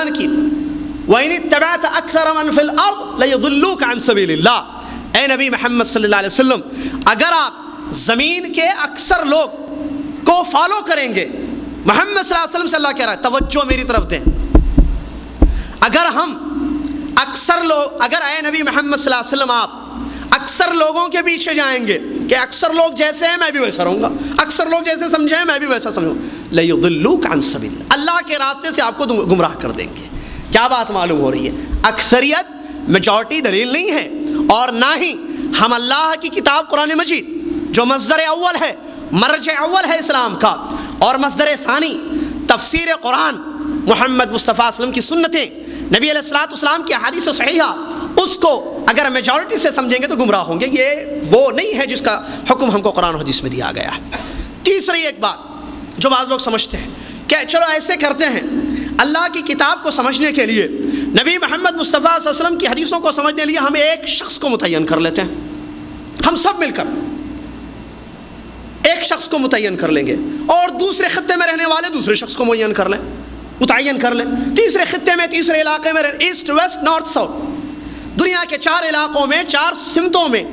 اعلان کی وَإِنِ اتَّبَعْتَ أَكْثَرَ مَنْ فِي الْأَرْضِ لَيُضِلُّوكَ عَنْ سَبِيلِ اللَّهِ، اے نبی محمد صلی اللہ علیہ وسلم اگر آپ زمین کے اکثر لوگ کو فالو کریں گے، محمد صلی اللہ علیہ وسلم سے اللہ کہہ رہا ہے توجہ میری طرف دیں، اگر ہم اکثر لوگ، اگر اے نبی محمد صلی اللہ علیہ وسلم آپ اکثر لوگوں کے پیچھے جائیں گے کہ اکثر لوگ جیسے ہیں میں بھی ویسا رہوں گا، اکثر لوگ جیسے سمجھیں میں بھی ویسا سمجھوں، لَيُضِلُّوكَ عَنْ سَبِيلِ اللَّهِ، اللہ کے راستے سے آپ کو گمراہ کر دیں گے۔ کیا بات معلوم ہو رہی ہے؟ اکثریت میجورٹی دلیل نہیں ہے، اور نہ ہی ہم اللہ کی کتاب قرآن مجید جو مصدر اول ہے، مرجع اول ہے اسلام کا، اور مصدر ثانی تفسیر قرآن محمد مصطفیٰ صلی اللہ علیہ وسلم کی سنتیں، نبی علیہ الصلوۃ والسلام کی احادیث صحیحہ، اس کو اگر میجورٹی سے سمجھیں گے تو گمراہ ہوں گے۔ یہ وہ نہیں ہے جس کا حکم ہم کو قرآن و حدیث میں دیا گیا ہے۔ تیسری ایک بات جو بعض لوگ سمجھتے ہیں کہ چلو ایسے کرتے ہیں، اللہ کی کتاب کو سمجھنے کے لیے، نبی محمد مصطفیٰ صلی اللہ علیہ وسلم کی حدیثوں کو سمجھنے کے لیے ہم ایک شخص کو متعین کر لیتے ہیں، ہم سب مل کر ایک شخص کو متعین کر لیں گے، اور دوسرے خطے میں رہنے والے دوسرے شخص کو متعین کر لیں، تیسرے خطے میں تیسرے علاقے میں ایسٹ ویسٹ نارتھ ساؤتھ، دنیا کے 4 علاقوں میں 4 سمتوں میں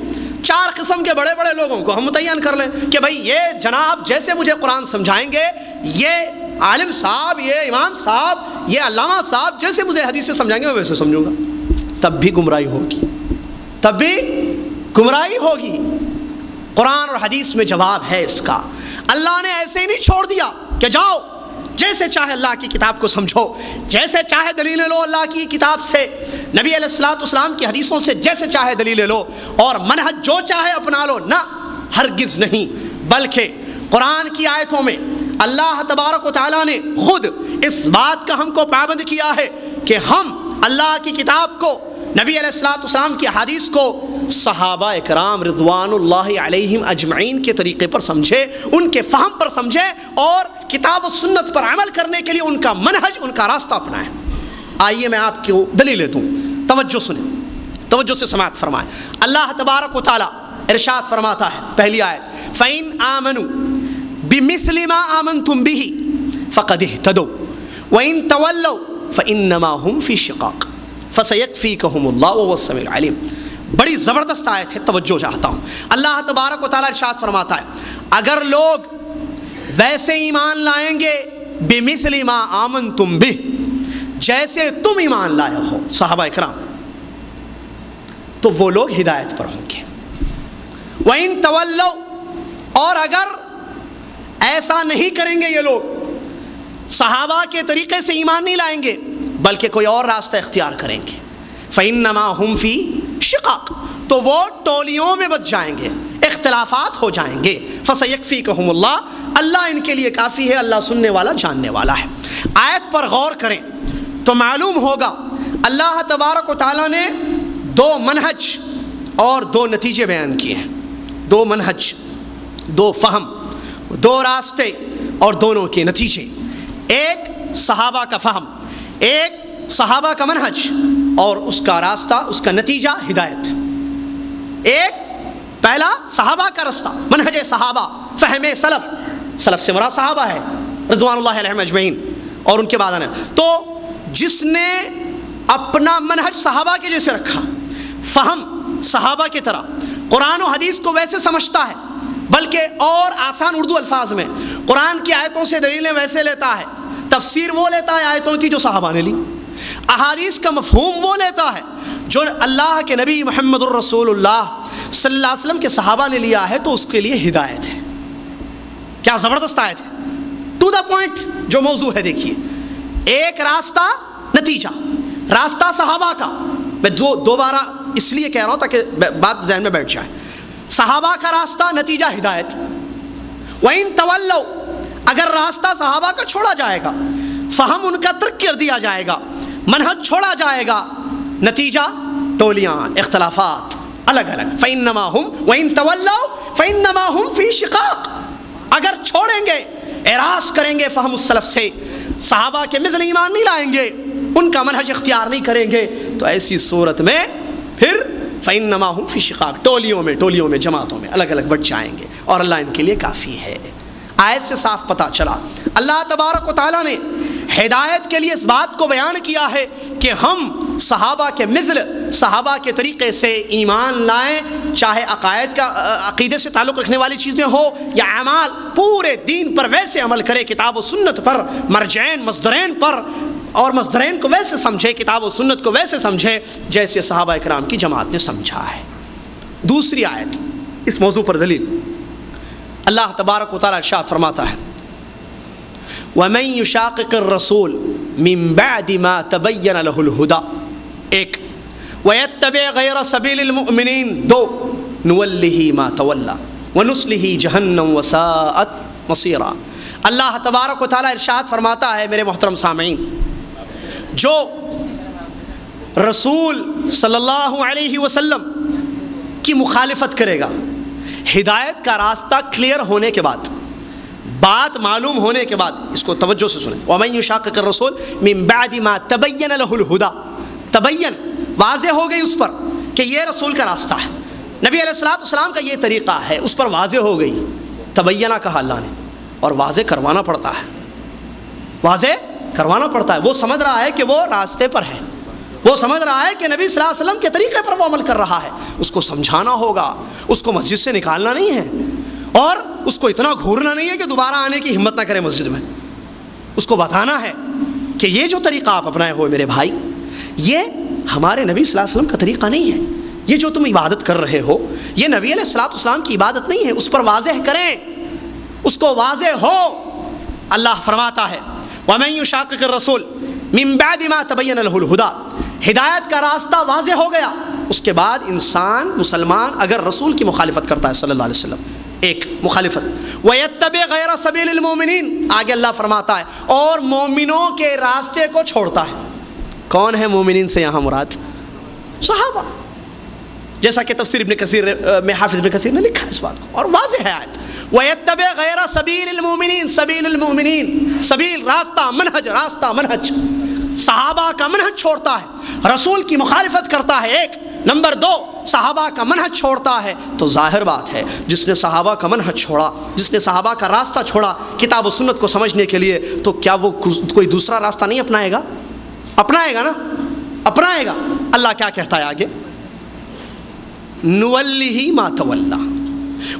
4 قسم کے بڑے بڑے لوگوں کو ہم متعین کر لیں کہ بھائی یہ جناب جیسے مجھے قرآن سمجھائیں گے، یہ عالم صاحب، یہ امام صاحب، یہ علامہ صاحب جیسے مجھے حدیث سے سمجھائیں گے میں ویسے سمجھوں گا، تب بھی گمراہی ہوگی۔ قرآن اور حدیث میں جواب ہے اس کا۔ اللہ نے ایسے ہی نہیں چھوڑ دیا کہ جاؤ جیسے چاہے اللہ کی کتاب کو سمجھو، جیسے چاہے دلیلیں لو اللہ کی کتاب سے، نبی علیہ الصلوۃ والسلام کی حدیثوں سے جیسے چاہے دلیلیں لو اور منہج جو چاہے اپنا لو، نہ، ہرگز نہیں، بلکہ قرآن کی آیتوں میں اللہ تبارک و تعالیٰ نے خود اس بات کا ہم کو پابند کیا ہے کہ ہم اللہ کی کتاب کو، نبی علیہ الصلوۃ والسلام کی حدیث کو صحابہ اکرام رضوان اللہ علیہم اجمعین کے طریقے پر سمجھے، ان کے فہم پر سمجھے، اور کتاب و سنت پر عمل کرنے کے لیے ان کا منہج، ان کا راستہ اپنائیں۔ آئیے میں آپ کو دلیلیں دوں، توجہ سنیں، توجہ سے سماعت فرمائیں۔ اللہ تبارک و تعالیٰ ارشاد فرماتا ہے، پہلی آیت، فَإِنْ آمَنُوا بِمِثْلِ مَا آمَنْتُمْ بِهِ فَقَدِ اهْتَدَوْا وَإِنْ تَوَلَّوْا فَإِنَّمَا هُمْ فِي شِقَاقٍ فَسَيَكْفِيكَهُمُ اللَّهُ وَهُوَ السَّمِيعُ الْعَلِيمُ۔ بڑی زبردست آیت ہے، توجہ چاہتا ہوں۔ اللہ تبارک و تعالیٰ ارشاد فرماتا ہے اگر لوگ ویسے ایمان لائیں گے بِمِثْلِ مَا آمَنْتُمْ بِهِ، جیسے تم ایمان لائے ہو صحابہ اکرام، تو وہ لوگ ہدایت پر ہوں گے۔ وَإِنْ تَوَلَّوْا، اور اگر ایسا نہیں کریں گے، یہ لوگ صحابہ کے طریقے سے ایمان نہیں لائیں گے بلکہ کوئی اور راستہ اختیار کریں گے، فَإِنَّمَا هُمْ فِي شِقَاقٍ، تو وہ ٹولیوں میں بچ جائیں گے، اختلافات ہو جائیں گے۔ فَسَيَكْفِيكَهُمُ اللَّهُ، اللہ ان کے لیے کافی ہے، اللہ سننے والا جاننے والا ہے۔ آیت پر غور کریں تو معلوم ہوگا اللہ تبارک و تعالیٰ نے 2 منہج اور 2 نتیجے بیان کیے ہیں، 2 منہج، 2 فہم، 2 راستے اور دونوں کے نتیجے، ایک صحابہ کا فہم، ایک صحابہ کا منہج اور اس کا راستہ، اس کا نتیجہ ہدایت۔ ایک پہلا صحابہ کا راستہ، منہج صحابہ، فہم سلف، سلف سے مراد صحابہ ہے رضوان اللہ علیہم اجمعین اور ان کے بعد آنے، تو جس نے اپنا منہج صحابہ کے جیسے رکھا، فہم صحابہ کی طرح، قرآن و حدیث کو ویسے سمجھتا ہے بلکہ اور آسان اردو الفاظ میں قرآن کی آیتوں سے دلیلیں ویسے لیتا ہے، تفسیر وہ لیتا ہے آیتوں کی جو صحابہ نے لی، احادیث کا مفہوم وہ لیتا ہے جو اللہ کے نبی محمد الرسول اللہ صلی اللہ علیہ وسلم کے صحابہ نے لیا ہے، تو اس کے لیے ہدایت ہے۔ کیا زبردست آیت ہے، ٹو دا پوائنٹ جو موضوع ہے۔ دیکھیے، ایک راستہ، نتیجہ، راستہ صحابہ کا، میں دوبارہ اس لیے کہہ رہا ہوں تاکہ بات ذہن میں بیٹھ جائے، صحابہ کا راستہ، نتیجہ ہدایت۔ وَإِن تَوَلَّوْا، اگر راستہ صحابہ کا چھوڑا جائے گا، فہم ان کا ترک کر دیا جائے گا، منہج چھوڑا جائے گا، نتیجہ ٹولیاں، اختلافات، الگ الگ۔ فَإِنَّمَا هُمْ وَإِن تَوَلَّوْا فَإِنَّمَا هُمْ فِي شِقَاقٍ، اگر چھوڑیں گے، اعراض کریں گے فہم السلف سے، صحابہ کے مثل ایمان نہیں لائیں گے، ان کا منہج اختیار نہیں کریں گے، تو ایسی صورت میں پھر فَإِنَّمَا هُمْ فِي شِقَاقٍ، ٹولیوں میں، جماعتوں میں الگ الگ بٹ جائیں گے، اور اللہ ان کے لیے کافی ہے۔ آیت سے صاف پتہ چلا اللہ تبارک و تعالیٰ نے ہدایت کے لیے اس بات کو بیان کیا ہے کہ ہم صحابہ کے مثل، صحابہ کے طریقے سے ایمان لائیں، چاہے عقیدے سے تعلق رکھنے والی چیزیں ہو یا اعمال، پورے دین پر ویسے عمل کرے، کتاب و سنت پر، مرجعین مصدرین پر، اور مصدرین کو ویسے سمجھے، کتاب و سنت کو ویسے سمجھے جیسے صحابہ اکرام کی جماعت نے سمجھا ہے۔ دوسری آیت اس موضوع پر دلیل، اللہ تبارک و تعالی ارشاد فرماتا ہے وَمَن يُشَاقِقِ الرَّسُولِ مِن بَعْدِ مَا تَبَيَّنَ لَهُ الْهُدَى، ایک وَيَتَّبِعْ غَيْرَ سَبِيلِ الْمُؤْمِنِينَ، دو نُوَلِّهِ مَا تَوَلَّى وَنُصْلِهِ جَهَنَّمَ وَسَاءَتْ مَصِيرًا۔ اللہ تبارک و تعالی ارشاد فرماتا ہے میرے محترم سامعین، جو رسول صلی اللہ علیہ وسلم کی مخالفت کرے گا، ہدایت کا راستہ کلیئر ہونے کے بعد، بات معلوم ہونے کے بعد، اس کو توجہ سے سنیں، وَمَن يُشَاقِقِ الرَّسُولِ مِن بَعْدِ مَا تَبَيَّنَ لَهُ الْهُدَى، تبین واضح ہو گئی اس پر کہ یہ رسول کا راستہ ہے، نبی علیہ السلام کا یہ طریقہ ہے، اس پر واضح ہو گئی، تبینہ کہا اللہ نے، اور واضح کروانا پڑتا ہے، واضح کروانا پڑتا ہے۔ وہ سمجھ رہا ہے کہ وہ راستے پر ہے، وہ سمجھ رہا ہے کہ نبی صلی اللہ علیہ وسلم کے طریقے پر وہ عمل کر رہا ہے، اس کو سمجھانا ہوگا، اس کو مسجد سے نکالنا نہیں ہے، اور اس کو اتنا گھورنا نہیں ہے کہ دوبارہ آنے کی ہمت نہ کرے مسجد میں، اس کو بتانا ہے کہ یہ جو طریقہ آپ اپنائے ہوئے میرے بھائی، یہ ہمارے نبی صلی اللہ علیہ وسلم کا طریقہ نہیں ہے، یہ جو تم عبادت کر رہے ہو یہ نبی علیہ السلام کی عبادت نہیں ہے، اس پر واضح کریں، اس کو واضح ہو۔ اللہ فرماتا ہے وَمَن يُشَاقِقِ الرَّسُولِ مِن بَعْدِ مَا تَبَيَّنَ لَهُ الْهُدَى، ہدایت کا راستہ واضح ہو گیا، اس کے بعد انسان مسلمان اگر رسول کی مخالفت کرتا ہے صلی اللہ علیہ وسلم، ایک مخالفت، وَيَتَّبِعْ غَيْرَ سَبِيلِ الْمُؤْمِنِينَ، آگے اللہ فرماتا ہے اور مومنوں کے راستے کو چھوڑتا ہے۔ کون ہے مومنین سے یہاں مراد؟ صحابہ، جیسا کہ تفسیر ابن کثیر میں حافظ ابن کثیر نے لکھا اس بات کو، اور واضح ہے آیت، وَيَتَّبِعْ غَيْرَ سَبِيلِ الْمُؤْمِنِينَ، سبیل المؤمنین، سبیل راستہ، منہج، صحابہ کا منہج چھوڑتا ہے، رسول کی مخالفت کرتا ہے، ایک نمبر دو صحابہ کا منہج چھوڑتا ہے، تو ظاہر بات ہے جس نے صحابہ کا منہج چھوڑا، جس نے صحابہ کا راستہ چھوڑا کتاب و سنت کو سمجھنے کے لیے، تو کیا وہ کوئی دوسرا راستہ نہیں اپنائے گا؟ اپنائے گا نا، اپنائے گا۔ اللہ کیا کہتا ہے آگے؟ نُوَلِّهِ مَا تَوَلَّى،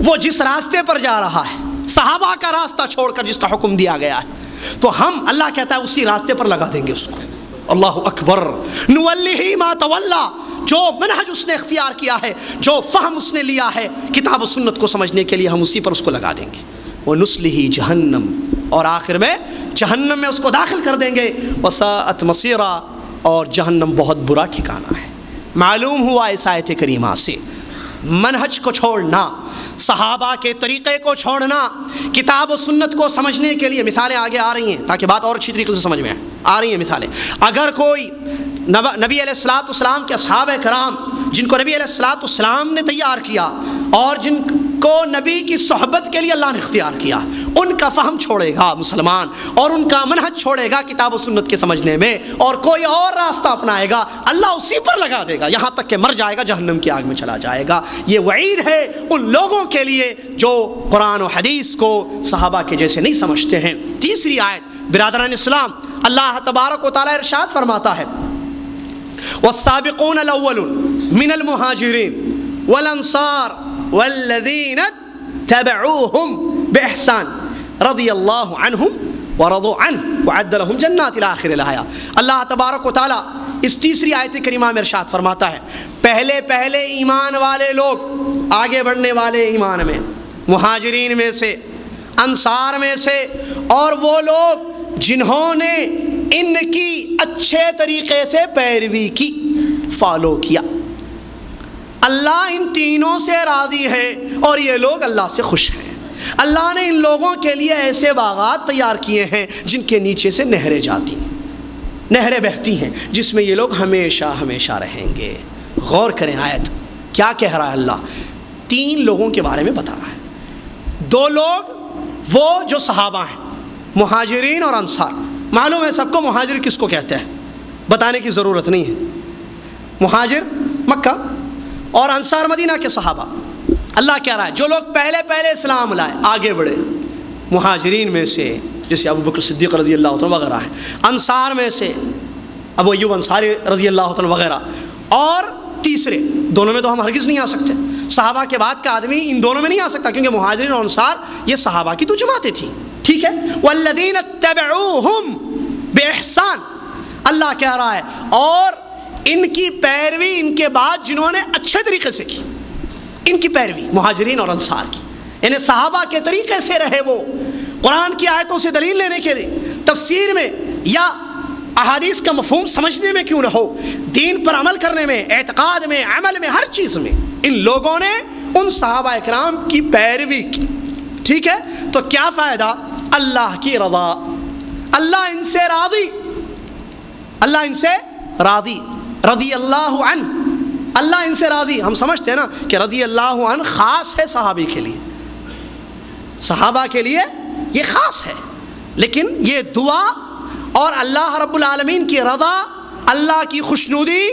وہ جس راستے پر جا رہا ہے، صحابہ کا راستہ چھوڑ کر جس کا حکم دیا گیا ہے، تو ہم، اللہ کہتا ہے اسی راستے پر لگا دیں گے اس کو۔ اللہ اکبر، نُوَلِّهِ مَا تَوَلَّى، جو منہج اس نے اختیار کیا ہے، جو فہم اس نے لیا ہے کتاب و سنت کو سمجھنے کے لیے، ہم اسی پر اس کو لگا دیں گے۔ وَنُصْلِهِ جَهَنَّمَ، اور آخر میں جہنم میں اس کو داخل کر دیں گے، وَسَاءَتْ مَصِيرًا، اور جہنم بہت برا ٹھکانہ ہے۔ معلوم ہوا اس آیت کریمہ سے منہج کو چھوڑنا، صحابہ کے طریقے کو چھوڑنا، کتاب و سنت کو سمجھنے کے لیے، مثالیں آگے آ رہی ہیں تاکہ بات اور اچھی طریقے سے سمجھ میں آ رہی ہیں مثالیں۔ اگر کوئی نبی علیہ السلام کے اصحاب کرام، جن کو نبی علیہ السلام نے تیار کیا اور جن کو نبی کی صحبت کے لیے اللہ نے اختیار کیا، ان کا فہم چھوڑے گا مسلمان، اور ان کا منہج چھوڑے گا کتاب و سنت کے سمجھنے میں، اور کوئی اور راستہ اپنائے گا، اللہ اسی پر لگا دے گا، یہاں تک کہ مر جائے گا، جہنم کی آگ میں چلا جائے گا۔ یہ وعید ہے ان لوگوں کے لیے جو قرآن و حدیث کو صحابہ کے جیسے نہیں سمجھتے ہیں۔ تیسری آیت برادران اسلام، اللہ تبارک و تعالی ارشاد فرماتا ہے والسابقون الاولون من المهاجرين والانصار والذين تبعوهم باحسان رضي الله عنهم ورضوا عنه وعد لهم جنات الى اخر الايه۔ اللہ تبارک و تعالی اس تیسری آیت کریمہ میں ارشاد فرماتا ہے پہلے ایمان والے لوگ، آگے بڑھنے والے ایمان میں، مہاجرین میں سے، انصار میں سے، اور وہ لوگ جنہوں نے ان کی اچھے طریقے سے پیروی کی، فالو کیا، اللہ ان تینوں سے راضی ہے اور یہ لوگ اللہ سے خوش ہیں۔ اللہ نے ان لوگوں کے لیے ایسے باغات تیار کیے ہیں جن کے نیچے سے نہریں جاتی ہیں، نہریں بہتی ہیں، جس میں یہ لوگ ہمیشہ ہمیشہ رہیں گے۔ غور کریں آیت کیا کہہ رہا ہے اللہ؟ تین لوگوں کے بارے میں بتا رہا ہے۔ دو لوگ وہ جو صحابہ ہیں، مہاجرین اور انصار۔ معلوم ہے سب کو مہاجر کس کو کہتے ہیں، بتانے کی ضرورت نہیں ہے۔ مہاجر مکہ اور انصار مدینہ کے صحابہ۔ اللہ کہہ رہا ہے جو لوگ پہلے اسلام لائے، آگے بڑھے، مہاجرین میں سے، جیسے ابو بکر صدیق رضی اللہ عنہ وغیرہ ہیں، انصار میں سے ابو ایوب انصاری رضی اللہ عنہ وغیرہ، اور تیسرے دونوں میں تو ہم ہرگز نہیں آ سکتے، صحابہ کے بعد کا آدمی ان دونوں میں نہیں آ سکتا، کیونکہ مہاجرین اور انصار یہ صحابہ کی تو جماعتیں تھیں، ٹھیک ہے۔ والذین اتبعوہم باحسان، اللہ کہہ رہا ہے اور ان کی پیروی ان کے بعد جنہوں نے اچھے طریقے سے کی، ان کی پیروی مہاجرین اور انصار کی، یعنی صحابہ کے طریقے سے رہے وہ، قرآن کی آیتوں سے دلیل لینے کے لیے، تفسیر میں یا احادیث کا مفہوم سمجھنے میں کیوں نہ ہو، دین پر عمل کرنے میں، اعتقاد میں، عمل میں، ہر چیز میں ان لوگوں نے ان صحابہ اکرام کی پیروی کی، ٹھیک ہے۔ تو کیا فائدہ؟ اللہ کی رضا، اللہ ان سے راضی، اللہ ان سے راضی، رضی اللہ عنہ، اللہ ان سے راضی۔ ہم سمجھتے ہیں نا کہ رضی اللہ عنہ خاص ہے صحابی کے لیے، صحابہ کے لیے یہ خاص ہے، لیکن یہ دعا اور اللہ رب العالمین کی رضا، اللہ کی خوشنودی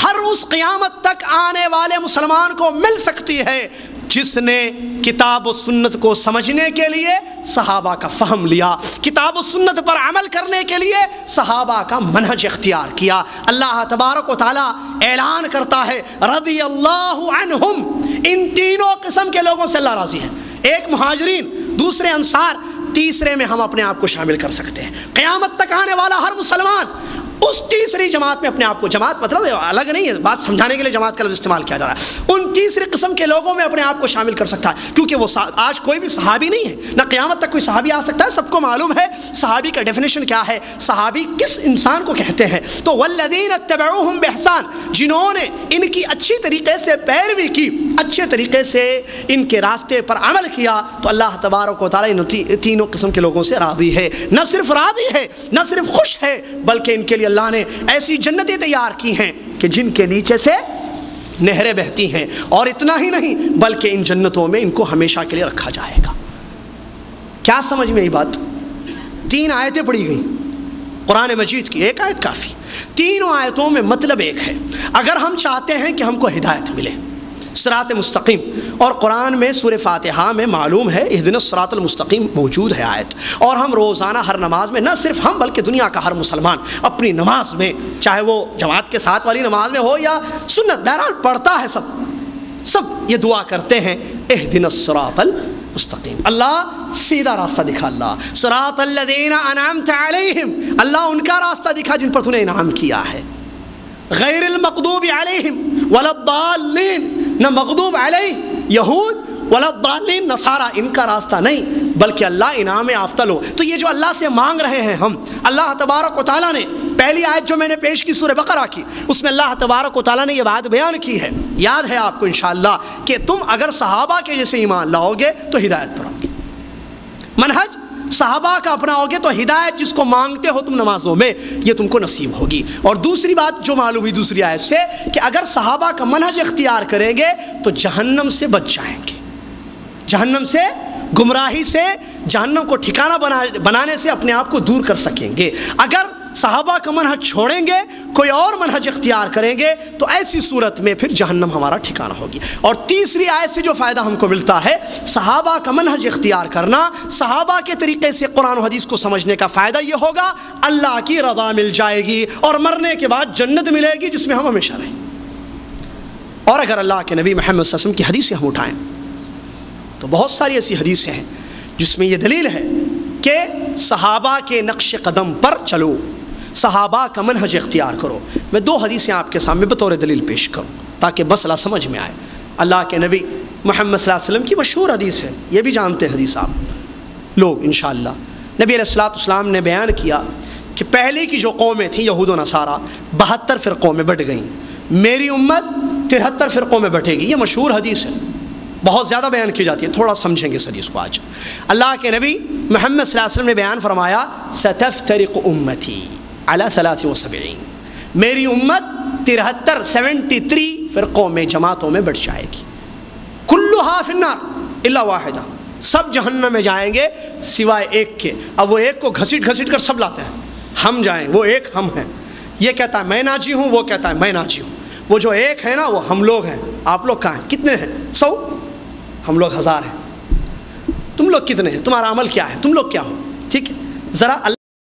ہر اس قیامت تک آنے والے مسلمان کو مل سکتی ہے جس نے کتاب و سنت کو سمجھنے کے لیے صحابہ کا فہم لیا، کتاب و سنت پر عمل کرنے کے لیے صحابہ کا منہج اختیار کیا۔ اللہ تبارک و تعالیٰ اعلان کرتا ہے رضی اللہ عنہم، ان تینوں قسم کے لوگوں سے اللہ راضی ہے، ایک مہاجرین، دوسرے انصار، تیسرے میں ہم اپنے آپ کو شامل کر سکتے ہیں۔ قیامت تک آنے والا ہر مسلمان اس تیسری جماعت میں اپنے آپ کو، جماعت مطلب الگ نہیں ہے، بات سمجھانے کے لیے جماعت کا لفظ استعمال کیا جا رہا ہے، ان تیسری قسم کے لوگوں میں اپنے آپ کو شامل کر سکتا ہے، کیونکہ وہ آج کوئی بھی صحابی نہیں ہے، نہ قیامت تک کوئی صحابی آ سکتا ہے۔ سب کو معلوم ہے صحابی کا ڈیفینیشن کیا ہے، صحابی کس انسان کو کہتے ہیں۔ تو والذین اتبعوہم باحسان، جنہوں نے ان کی اچھی طریقے سے پیروی کی، اچھے طریقے سے ان کے راستے پر عمل کیا، تو اللہ تبارک و تعالیٰ ان تینوں قسم کے لوگوں سے راضی ہے، نہ صرف راضی ہے، نہ صرف خوش ہے، بلکہ ان کے لیے اللہ نے ایسی جنتیں تیار کی ہیں کہ جن کے نیچے سے نہریں بہتی ہیں، اور اتنا ہی نہیں بلکہ ان جنتوں میں ان کو ہمیشہ کے لیے رکھا جائے گا۔ کیا سمجھ میں یہ بات؟ 3 آیتیں پڑھی گئیں قرآن مجید کی، ایک آیت کافی، تینوں آیتوں میں مطلب ایک ہے۔ اگر ہم چاہتے ہیں کہ ہم کو ہدایت ملے، صراط مستقیم، اور قرآن میں سورہ فاتحہ میں معلوم ہے اہدنا الصراط المستقیم موجود ہے آیت، اور ہم روزانہ ہر نماز میں، نہ صرف ہم بلکہ دنیا کا ہر مسلمان اپنی نماز میں، چاہے وہ جماعت کے ساتھ والی نماز میں ہو یا سنت، بہرحال پڑھتا ہے، سب یہ دعا کرتے ہیں اہدنا الصراط المستقیم، اللہ سیدھا راستہ دکھا، اللہ صراط الذین انعمت علیہم، اللہ ان کا راستہ دکھا جن پر تو نے انعام کیا ہے، غیر المغضوب علیہم ولا الضالین، نہ مغضوب علیہ یہود ولا الضالین نصارہ، ان کا راستہ نہیں، بلکہ اللہ انعام یافتہ لو۔ تو یہ جو اللہ سے مانگ رہے ہیں ہم، اللہ تبارک و تعالیٰ نے پہلی آیت جو میں نے پیش کی سورہ بقرہ کی، اس میں اللہ تبارک و تعالیٰ نے یہ بات بیان کی ہے، یاد ہے آپ کو انشاءاللہ، کہ تم اگر صحابہ کے جیسے ایمان لاؤ گے تو ہدایت پر آؤ گے، منہج صحابہ کا اپناؤ گے تو ہدایت جس کو مانگتے ہو تم نمازوں میں یہ تم کو نصیب ہوگی۔ اور دوسری بات جو معلوم ہوئی دوسری آیت سے کہ اگر صحابہ کا منہج اختیار کریں گے تو جہنم سے بچ جائیں گے، جہنم سے، گمراہی سے، جہنم کو ٹھکانہ بنانے سے اپنے آپ کو دور کر سکیں گے۔ اگر صحابہ کا منہج چھوڑیں گے، کوئی اور منہج اختیار کریں گے تو ایسی صورت میں پھر جہنم ہمارا ٹھکانہ ہوگی۔ اور تیسری آیت سے جو فائدہ ہم کو ملتا ہے، صحابہ کا منہج اختیار کرنا، صحابہ کے طریقے سے قرآن و حدیث کو سمجھنے کا فائدہ یہ ہوگا اللہ کی رضا مل جائے گی، اور مرنے کے بعد جنت ملے گی جس میں ہم ہمیشہ رہیں۔ اور اگر اللہ کے نبی محمد صلی اللہ علیہ وسلم کی حدیثیں ہم اٹھائیں تو بہت ساری ایسی حدیثیں ہیں جس میں یہ دلیل ہے کہ صحابہ کے نقش قدم پر چلو، صحابہ کا منہج اختیار کرو۔ میں 2 حدیثیں آپ کے سامنے بطور دلیل پیش کروں تاکہ مسئلہ سمجھ میں آئے۔ اللہ کے نبی محمد صلی اللہ علیہ وسلم کی مشہور حدیث ہے، یہ بھی جانتے ہیں حدیث آپ لوگ انشاءاللہ۔ نبی علیہ الصلوۃ والسلام نے بیان کیا کہ پہلے کی جو قومیں تھیں یہود و نصارہ 72 فرقوں میں بٹ گئیں، میری امت 73 فرقوں میں بٹے گی۔ یہ مشہور حدیث ہے، بہت زیادہ بیان کی جاتی ہے، تھوڑا سمجھیں گے اس حدیث کو آج۔ اللہ کے نبی محمد صلی اللہ علیہ وسلم نے بیان فرمایا ستفترق امتی علی 73، میری امت 73 فرقوں میں، جماعتوں میں بٹ جائے گی، کلھا فی النار الا واحدہ، سب جہنم میں جائیں گے سوائے ایک کے۔ اب وہ ایک کو گھسیٹ کر سب لاتے ہیں، ہم جائیں، وہ ایک ہم ہیں، یہ کہتا ہے میں ناجی ہوں، وہ کہتا ہے میں ناجی ہوں، وہ جو ایک ہے نا وہ ہم لوگ ہیں۔ آپ لوگ کہاں ہیں؟ کتنے ہیں؟ 100، ہم لوگ 1000 ہیں۔ تم لوگ کتنے ہیں؟ تمہارا عمل کیا ہے؟ تم لوگ کیا ہو؟ ٹھیک ہے، ذرا